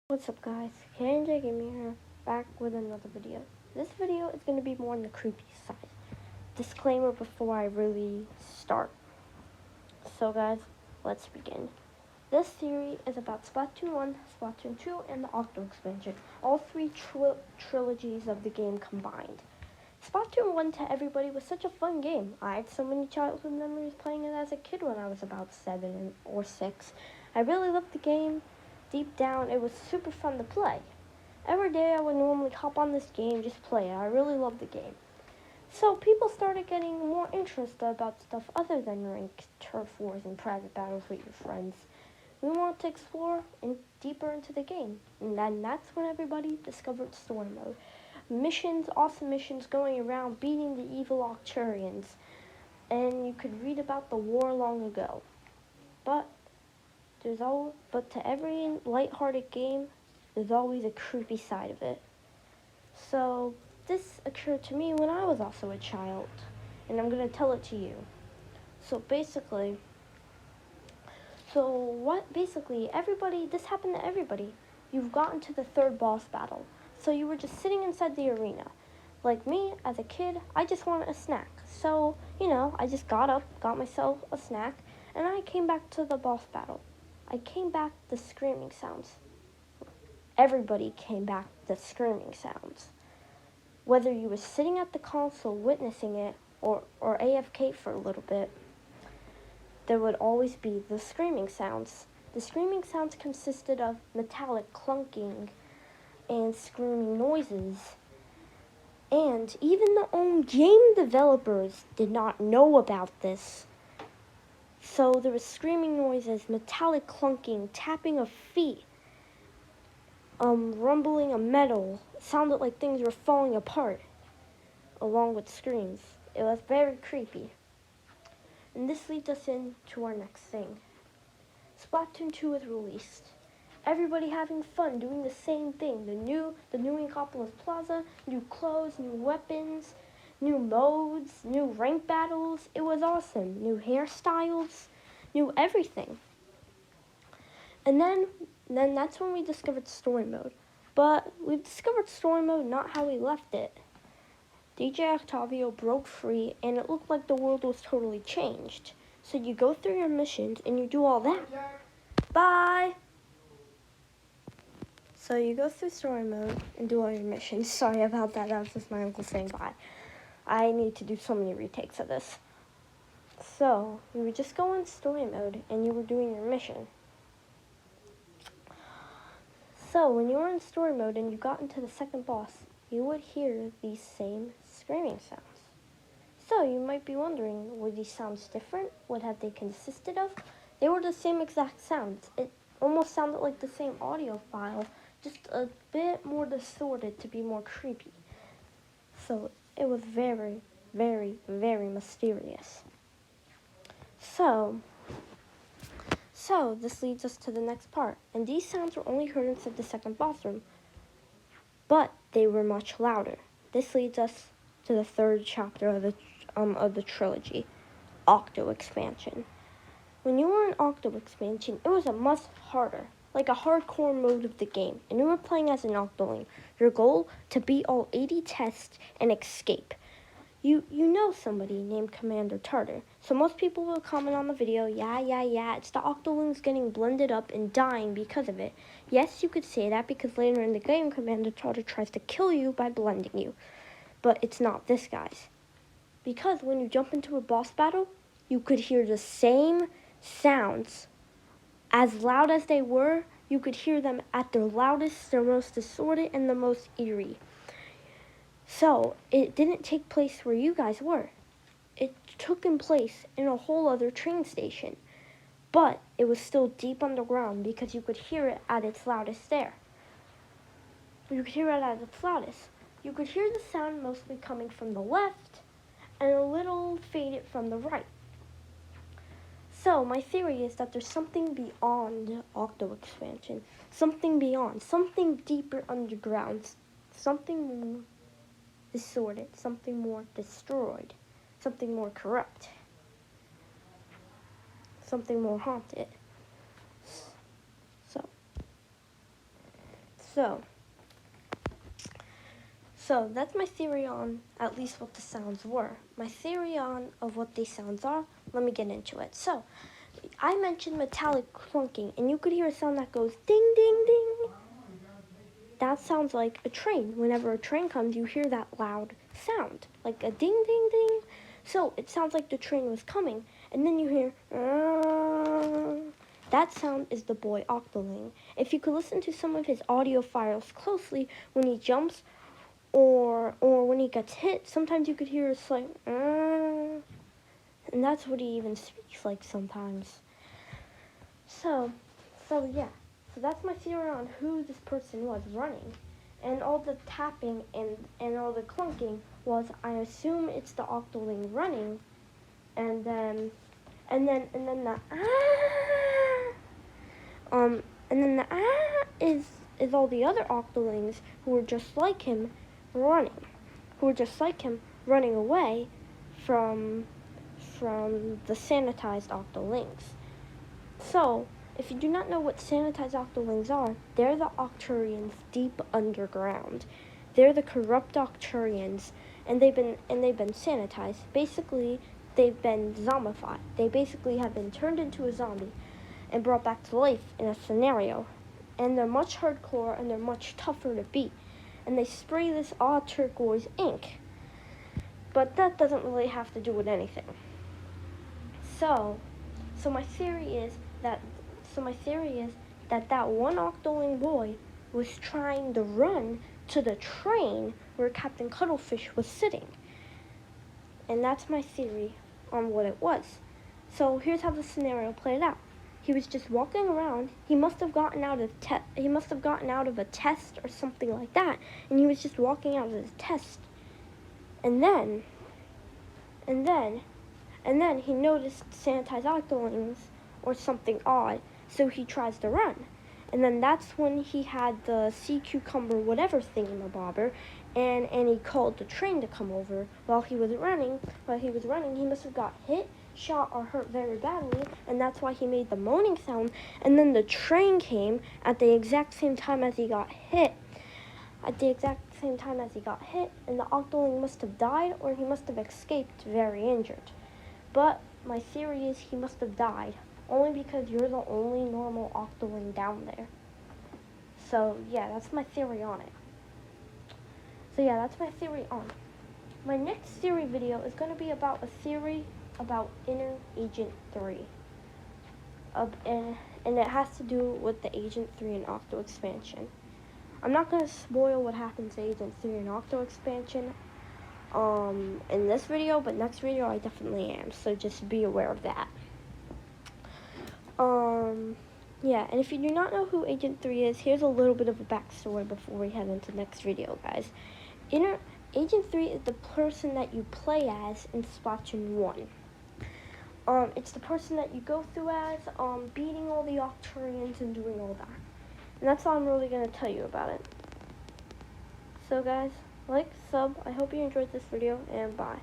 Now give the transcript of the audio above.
What's up guys, KJ Gaming here, back with another video. This video is going to be more on the creepy side. Disclaimer before I really start. So guys, let's begin. This series is about Splatoon 1, Splatoon 2, and the Octo expansion. All three trilogies of the game combined. Splatoon 1 to everybody was such a fun game. I had so many childhood memories playing it as a kid when I was about 7 or 6. I really loved the game. Deep down, it was super fun to play. Every day I would normally hop on this game, just play it. I really loved the game. So people started getting more interested about stuff other than ranked turf wars and private battles with your friends. We wanted to explore deeper into the game. And then that's when everybody discovered story mode. Missions, awesome missions going around beating the evil Octurians. And you could read about the war long ago. But to every lighthearted game, there's always a creepy side of it. So this occurred to me when I was also a child, and I'm gonna tell it to you. This happened to everybody. You've gotten to the third boss battle, so you were just sitting inside the arena. Like me, as a kid, I just wanted a snack. So, I just got up, got myself a snack, and I came back to the boss battle. I came back the screaming sounds. Everybody came back the screaming sounds. Whether you were sitting at the console witnessing it or AFK for a little bit, there would always be the screaming sounds. The screaming sounds consisted of metallic clunking and screaming noises. And even the own game developers did not know about this. So there was screaming noises, metallic clunking, tapping of feet, rumbling of metal. It sounded like things were falling apart, along with screams. It was very creepy. And this leads us into our next thing. Splatoon 2 is released. Everybody having fun, doing the same thing. The new Inkopolis Plaza, new clothes, new weapons, new modes, new rank battles. It was awesome. New hairstyles, new everything. And then that's when we discovered story mode. But we discovered story mode not how we left it. DJ Octavio broke free and it looked like the world was totally changed. So you go through your missions and you do all that. Bye! So you go through story mode and do all your missions. Sorry about that. That was just my uncle saying bye. I need to do so many retakes of this. So you would just go in story mode and you were doing your mission. So when you were in story mode and you got into the second boss, you would hear these same screaming sounds. So you might be wondering, were these sounds different? What had they consisted of? They were the same exact sounds. It almost sounded like the same audio file, just a bit more distorted to be more creepy. So it was very, very, very mysterious. So this leads us to the next part. And these sounds were only heard inside the second boss room, but they were much louder. This leads us to the third chapter of the trilogy, Octo expansion. When you were in Octo expansion, it was a much harder, like a hardcore mode of the game, and you were playing as an Octoling. Your goal, to beat all 80 tests and escape. You know somebody named Commander Tartar, so most people will comment on the video, yeah, it's the Octolings getting blended up and dying because of it. Yes, you could say that because later in the game, Commander Tartar tries to kill you by blending you. But it's not this, guys. Because when you jump into a boss battle, you could hear the same sounds. As loud as they were, you could hear them at their loudest, their most distorted, and the most eerie. So, it didn't take place where you guys were. It took in place in a whole other train station. But it was still deep underground because you could hear it at its loudest there. You could hear it at its loudest. You could hear the sound mostly coming from the left and a little faded from the right. So, my theory is that there's something beyond Octo expansion. Something beyond. Something deeper underground. Something more distorted. Something more destroyed. Something more corrupt. Something more haunted. So that's my theory on at least what the sounds were. My theory on of what these sounds are, let me get into it. So, I mentioned metallic clunking, and you could hear a sound that goes ding, ding, ding. That sounds like a train. Whenever a train comes, you hear that loud sound, like a ding, ding, ding. So, it sounds like the train was coming, and then you hear, that sound is the boy Octoling. If you could listen to some of his audio files closely, when he jumps, or when he gets hit, sometimes you could hear a slight, and that's what he even speaks like sometimes. So yeah. So that's my theory on who this person was running. And all the tapping and all the clunking was, I assume it's the Octoling running, and then the and then the is all the other Octolings who were just like him running, away from the sanitized Octolings. So, if you do not know what sanitized Octolings are, they're the Octurians deep underground. They're the corrupt Octurians, and they've been sanitized. Basically, they've been zombified. They basically have been turned into a zombie and brought back to life in a scenario. And they're much hardcore, and they're much tougher to beat. And they spray this odd turquoise ink. But that doesn't really have to do with anything. So my theory is that that one Octoling boy was trying to run to the train where Captain Cuttlefish was sitting. And that's my theory on what it was. So here's how the scenario played out. He was just walking around. He must have gotten out of a test or something like that, and he was just walking out of the test. And then he noticed sanitized Octolings or something odd, so he tries to run. And then that's when he had the sea cucumber whatever thingamabobber, and he called the train to come over. While he was running, he must have got hit, shot, or hurt very badly, and that's why he made the moaning sound. And then the train came at the exact same time as he got hit. And the Octoling must have died, or he must have escaped very injured. But my theory is he must have died, only because you're the only normal Octoling down there. So yeah, that's my theory on it. My next theory video is going to be about a theory about Inner Agent 3. And it has to do with the Agent 3 and Octo expansion. I'm not going to spoil what happens to Agent 3 and Octo expansion in this video, but next video I definitely am, so just be aware of that. Yeah, and if you do not know who Agent 3 is, here's a little bit of a backstory before we head into the next video, guys. Agent 3 is the person that you play as in Splatoon 1. It's the person that you go through as, beating all the Octurians and doing all that. And that's all I'm really going to tell you about it. So guys, like, sub, I hope you enjoyed this video, and bye.